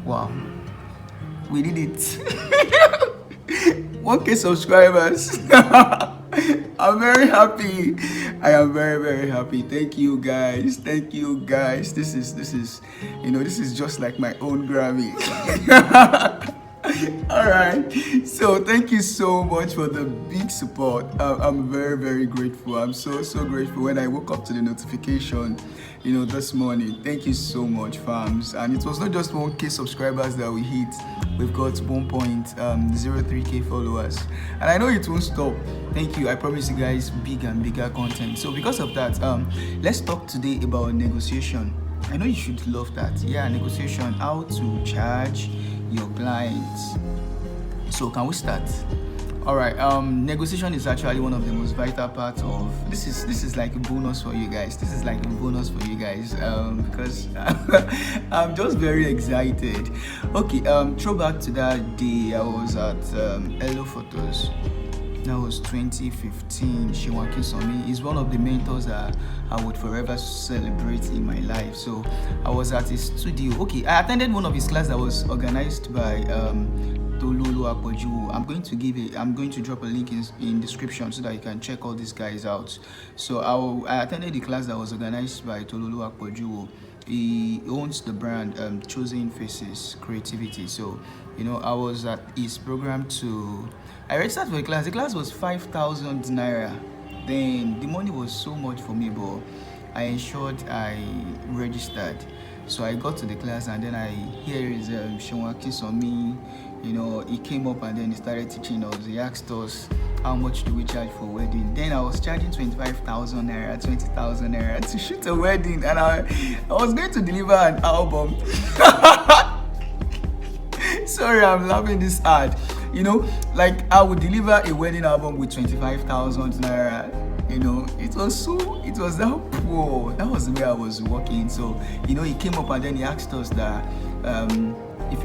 Wow, we did it. 1K subscribers. I'm very happy. I am very, very happy. Thank you guys. Thank you guys. This is this is just like my own Grammy. All right, so thank you so much for the big support. I'm very, very grateful. I'm so grateful. When I woke up to the notification this morning, thank you so much, fams. And it was not just 1K subscribers that we hit. We've got 1.03K followers, and I know it won't stop. Thank you. I promise you guys big and bigger content. So because of that, let's talk today about negotiation. I know you should love that. Yeah, negotiation, how to charge your clients. So can we start? All right. Negotiation is actually one of the most vital parts of this. Is like a bonus for you guys. This is like a bonus for you guys because I'm just very excited. Okay. Throwback to that day, I was at Hello Photos. That was 2015. Seun Akisanmi is one of the mentors that I would forever celebrate in my life. So I was at his studio. Okay, I attended one of his classes that was organized by Tolu, Oluwapojuwo. I'm going to drop a link in description so that you can check all these guys out. So I attended the class that was organized by Tolu, Oluwapojuwo. He owns the brand Chosen Faces Creativity. So I was at his program I registered for the class. The class was 5,000 naira. Then the money was so much for me, but I ensured I registered. So I got to the class, and then here is Seun Akisanmi. He came up and then he started teaching us. He asked us how much do we charge for wedding. Then I was charging 25,000 naira, 20,000 naira to shoot a wedding, and I was going to deliver an album. Sorry, I'm laughing this hard. Like I would deliver a wedding album with 25,000 naira. It was that poor. That was the way I was working. So he came up and then he asked us that if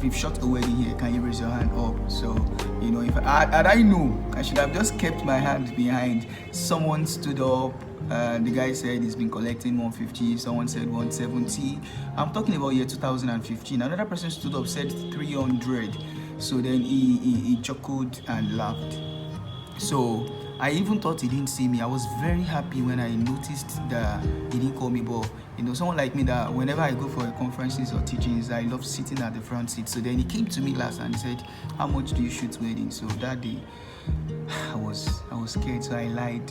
you've shot a wedding here, can you raise your hand up? So if I knew, I should have just kept my hand behind. Someone stood up. The guy said he's been collecting 150. Someone said 170. I'm talking about year 2015. Another person stood up, said 300. So then he chuckled and laughed. So I even thought he didn't see me. I was very happy when I noticed that he didn't call me. But someone like me, that whenever I go for conferences or teachings, I love sitting at the front seat. So then he came to me last and he said, how much do you shoot weddings? So that day I was scared, so I lied.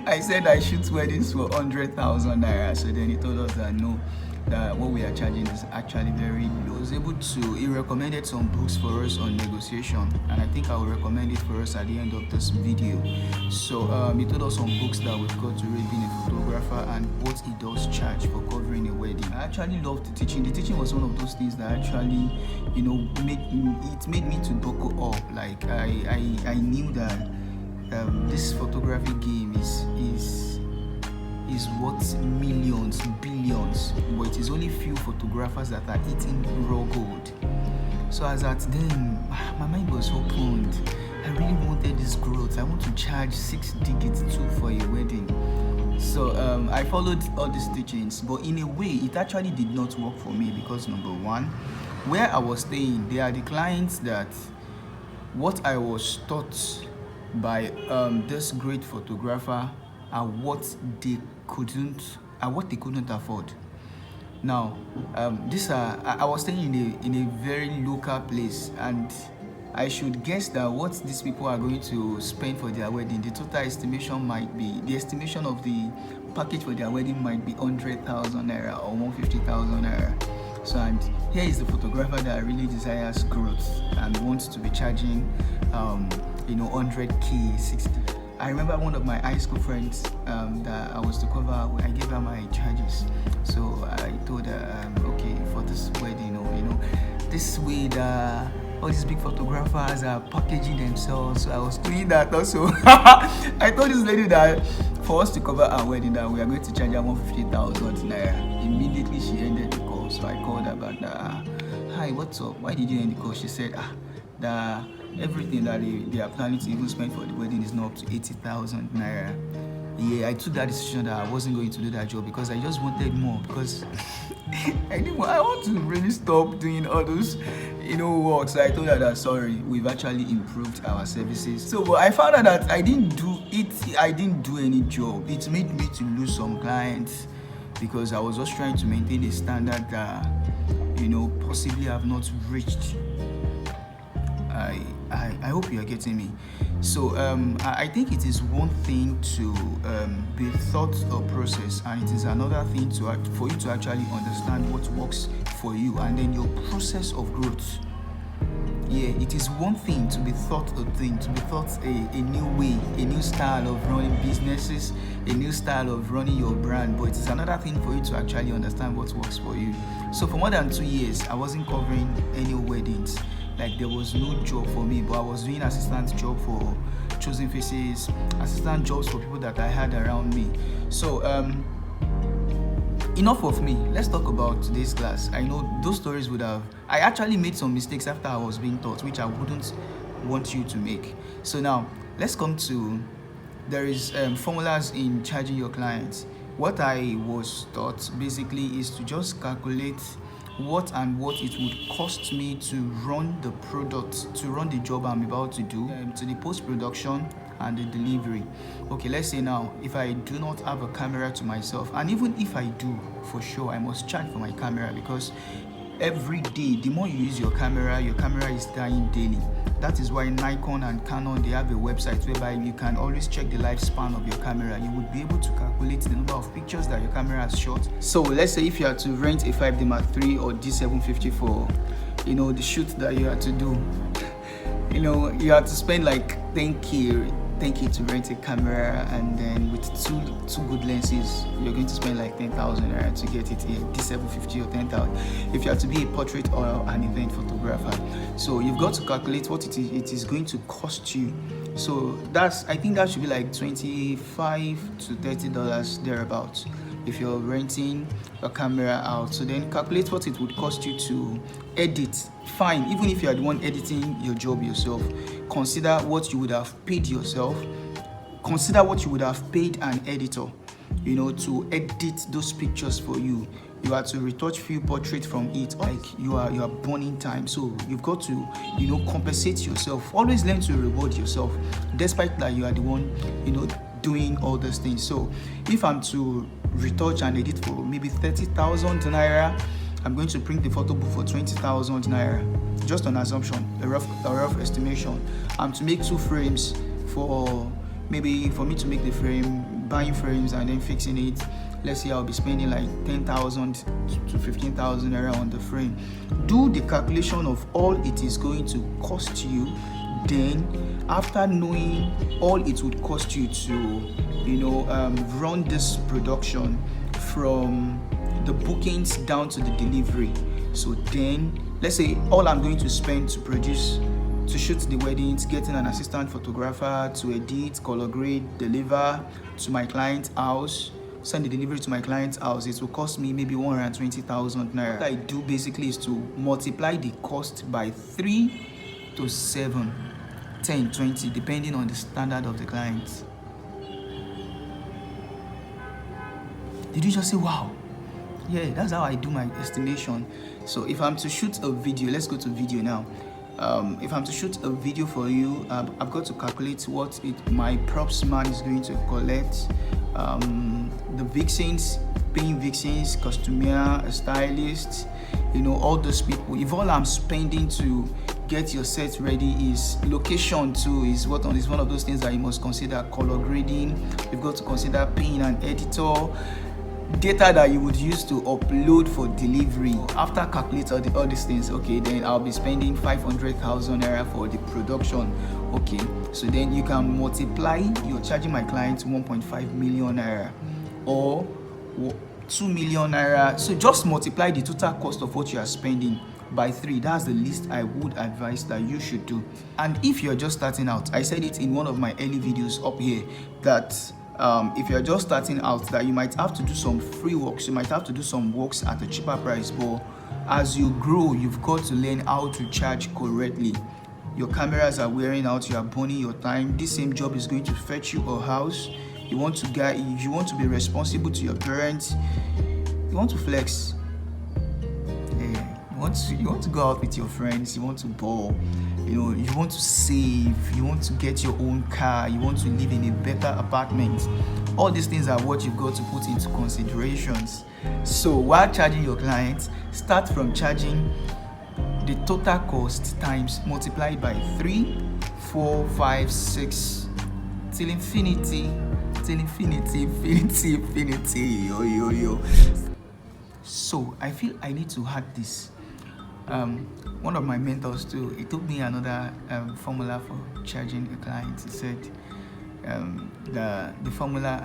I said I shoot weddings for 100,000 naira. So then he told us that no, that what we are charging is actually very low. He recommended some books for us on negotiation, and I think I will recommend it for us at the end of this video. So he told us some books that we've got to read being a photographer and what he does charge for covering a wedding. I actually loved the teaching. The teaching was one of those things that actually made me to buckle up. Like I knew that this photography game is worth millions, billions, but it is only few photographers that are eating raw gold. So as at then, my mind was opened. I really wanted this growth. I want to charge 6 digits too for a wedding. So I followed all these teachings, but in a way, it actually did not work for me because number one, where I was staying, there are the clients that what I was taught by this great photographer are what they couldn't afford. Now, I was staying in a very local place, and I should guess that what these people are going to spend for their wedding, the total estimation might be, the estimation of the package for their wedding might be 100,000 naira or 150,000 naira. So, and here is the photographer that really desires growth and wants to be charging 100K, 60. I remember one of my high school friends that I was to cover. I gave her my charges. So I told her, okay, for this wedding, this way that all these big photographers are packaging themselves. So I was doing that also. I told this lady that for us to cover our wedding, that we are going to charge her 150,000 naira. Immediately she ended the call. So I called her back. Hi, what's up? Why did you end the call? She said, that everything that they are planning to even spend for the wedding is not up to 80,000 naira. Yeah, I took that decision that I wasn't going to do that job because I just wanted more, because I want to really stop doing all those, works. So I told her that sorry, we've actually improved our services. So but I found out that I didn't do any job. It made me to lose some clients because I was just trying to maintain a standard that, possibly I've not reached. I hope you are getting me. So I think it is one thing to be thought or process, and it is another thing for you to actually understand what works for you and then your process of growth. Yeah, it is one thing to be thought a thing, to be thought a new way, a new style of running businesses, a new style of running your brand, but it is another thing for you to actually understand what works for you. So for more than 2 years, I wasn't covering any weddings. Like there was no job for me, but I was doing assistant job for chosen faces, assistant jobs for people that I had around me. So enough of me. Let's talk about today's class. I know those stories I actually made some mistakes after I was being taught, which I wouldn't want you to make. So now let's come to, there is formulas in charging your clients. What I was taught basically is to just calculate what it would cost me to run the product, to run the job I'm about to do, to the post-production and the delivery. Okay, let's say now, if I do not have a camera to myself, and even if I do, for sure, I must charge for my camera, because every day, the more you use your camera is dying daily. That is why Nikon and Canon, they have a website whereby you can always check the lifespan of your camera. You would be able to calculate the number of pictures that your camera has shot. So let's say if you had to rent a 5D Mark III or D750 for, the shoot that you had to do, you had to spend like 10K to rent a camera, and then with two good lenses, you're going to spend like 10,000 to get it here, D750 or 10,000. If you have to be a portrait or an event photographer, so you've got to calculate what it is going to cost you. So I think that should be like $25 to $30 thereabouts if you're renting a camera out. So then calculate what it would cost you to edit. Fine, even if you are the one editing your job yourself, consider what you would have paid yourself. Consider what you would have paid an editor, to edit those pictures for you. You have to retouch few portraits from it. Like you are burning time. So you've got to, compensate yourself. Always learn to reward yourself, despite that you are the one, doing all those things. So if I'm to retouch and edit for maybe 30,000 naira, I'm going to print the photo book for 20,000 naira. Just an assumption, a rough estimation. I'm to make 2 frames for me to make the frame, buying frames and then fixing it. Let's say I'll be spending like 10,000 to 15,000 naira on the frame. Do the calculation of all it is going to cost you. Then, after knowing all it would cost you to, run this production from the bookings down to the delivery. So then, let's say all I'm going to spend to shoot the weddings, getting an assistant photographer to edit, color grade, deliver to my client's house, send the delivery to my client's house, it will cost me maybe 120,000 naira. What I do basically is to multiply the cost by 3 to 7, 10, 20, depending on the standard of the client. Did you just say wow? Yeah, that's how I do my estimation. So if I'm to shoot a video, let's go to video now. If I'm to shoot a video for you, I've got to calculate what my props man is going to collect, the vixens, paying vixens, costumier, a stylist, all those people. If all I'm spending to get your set ready is location too, is one of those things that you must consider. Color grading, you've got to consider paying an editor, data that you would use to upload for delivery. After calculating all these things, okay, then I'll be spending 500,000 naira for the production. Okay, so then you can multiply, you're charging my client 1.5 million naira or 2 million naira. So just multiply the total cost of what you are spending by 3. That's the least I would advise that you should do. And if you're just starting out, I said it in one of my early videos up here that if you're just starting out, that you might have to do some free works, you might have to do some works at a cheaper price, but as you grow, you've got to learn how to charge correctly. Your cameras are wearing out, you are burning your time. This same job is going to fetch you a house. You want to be responsible to your parents, you want to flex, you want to go out with your friends, you want to ball, you want to save, you want to get your own car, you want to live in a better apartment. All these things are what you've got to put into considerations. So while charging your clients, start from charging the total cost times multiplied by 3, 4, 5, 6 till infinity. Yo. So I feel I need to add this. One of my mentors too, he took me another formula for charging a client. He said the formula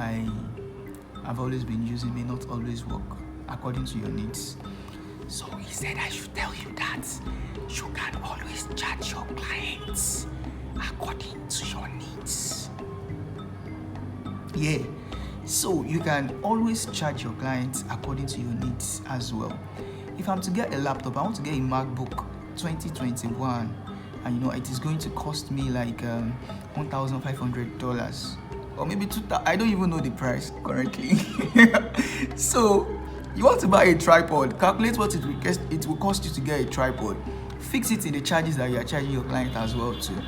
I've always been using may not always work according to your needs. So he said I should tell you that you can always charge your clients according to your needs. Yeah, so you can always charge your clients according to your needs as well. If I'm to get a laptop, I want to get a MacBook 2021, and it is going to cost me like $1,500 or maybe $2,000. I don't even know the price currently. So you want to buy a tripod, calculate what it will cost you to get a tripod, fix it in the charges that you are charging your client as well too.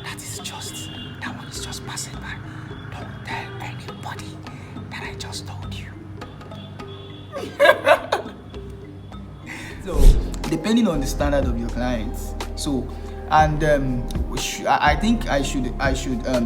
That one is just passing by. Don't tell anybody that I just told you. So depending on the standard of your clients, I think I should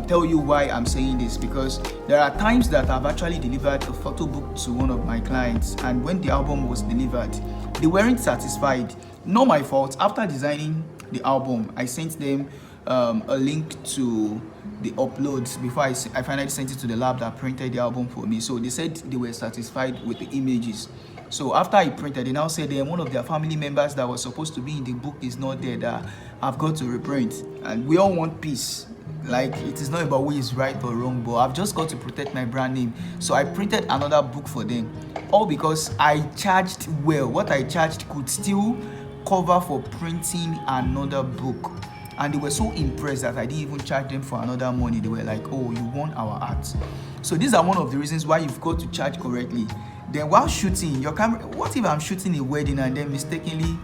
tell you why I'm saying this, because there are times that I've actually delivered a photo book to one of my clients, and when the album was delivered, they weren't satisfied. Not my fault. After designing the album, I sent them a link to the uploads before I finally sent it to the lab that printed the album for me. So they said they were satisfied with the images. So after I printed, they now said one of their family members that was supposed to be in the book is not there, that I've got to reprint. And we all want peace. Like, it is not about who is right or wrong, but I've just got to protect my brand name. So I printed another book for them, all because I charged well. What I charged could still cover for printing another book. And they were so impressed that I didn't even charge them for another money. They were like, oh, you won our art. So these are one of the reasons why you've got to charge correctly. Then while shooting your camera, what if I'm shooting a wedding and then mistakenly,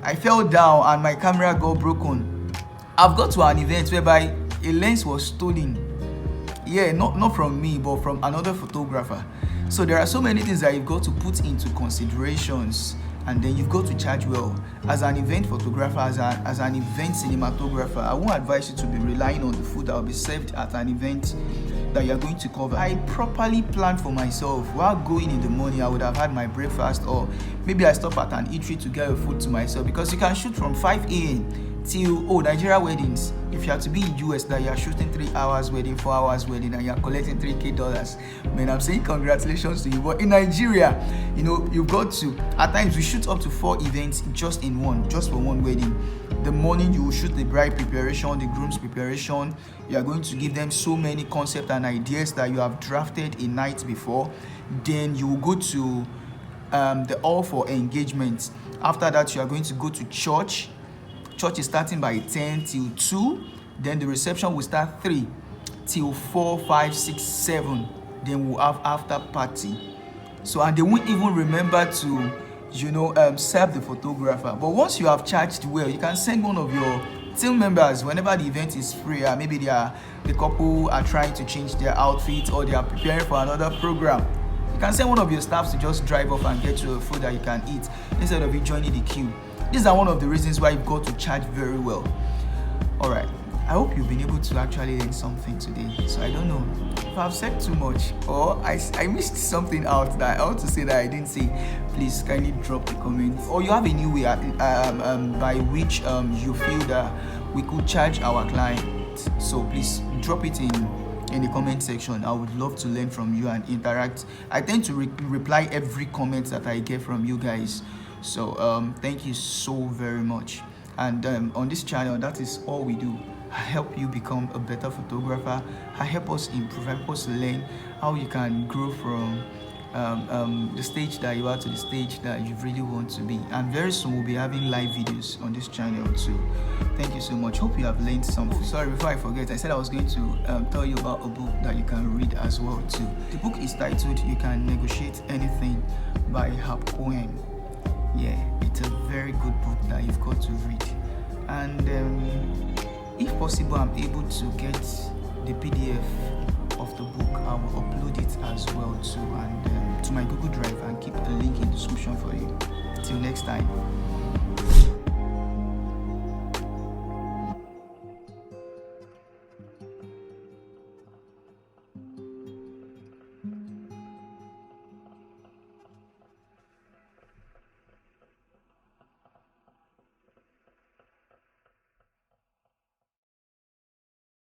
I fell down and my camera got broken? I've got to an event whereby a lens was stolen. Yeah, not from me, but from another photographer. So there are so many things that you've got to put into considerations, and then you've got to charge well. As an event photographer, as an event cinematographer, I won't advise you to be relying on the food that will be served at an event that you're going to cover. I properly planned for myself. While going in the morning, I would have had my breakfast, or maybe I stop at an eatery to get a food to myself, because you can shoot from 5 a.m. till Nigeria weddings. If you have to be in US, that you are shooting 3 hours wedding, 4 hours wedding, and you are collecting $3,000, man, I'm saying congratulations to you. But in Nigeria, you've got to, at times we shoot up to 4 events just for one wedding. The morning you will shoot the bride preparation, the groom's preparation. You are going to give them so many concepts and ideas that you have drafted a night before. Then you will go to the hall for engagement. After that, you are going to go to church. Church is starting by 10 till 2. Then the reception will start 3 till 4, 5, 6, 7. Then we'll have after party. So, and they won't even remember to serve the photographer. But once you have charged well, you can send one of your team members whenever the event is free. Maybe the couple are trying to change their outfit, or they are preparing for another program. You can send one of your staffs to just drive off and get you a food that you can eat instead of you joining the queue. These are one of the reasons why you've got to charge very well. All right, I hope you've been able to actually learn something today. So I don't know if I've said too much or I missed something out that I ought to say that I didn't say. Please kindly drop the comments, or you have a new way by which you feel that we could charge our clients. So please drop it in the comment section. I would love to learn from you and interact. I tend to reply every comment that I get from you guys. So thank you so very much. And on this channel, that is all we do. I help you become a better photographer. I help us improve, help us learn how you can grow from the stage that you are to the stage that you really want to be. And very soon we'll be having live videos on this channel too. Thank you so much. Hope you have learned something. Sorry, before I forget, I said I was going to tell you about a book that you can read as well too. The book is titled You Can Negotiate Anything by her poem. Yeah, it's a very good book that you've got to read. And if possible, I'm able to get the PDF of the book. I will upload it as well too, and to my Google Drive, and keep the link in the description for you. Till next time.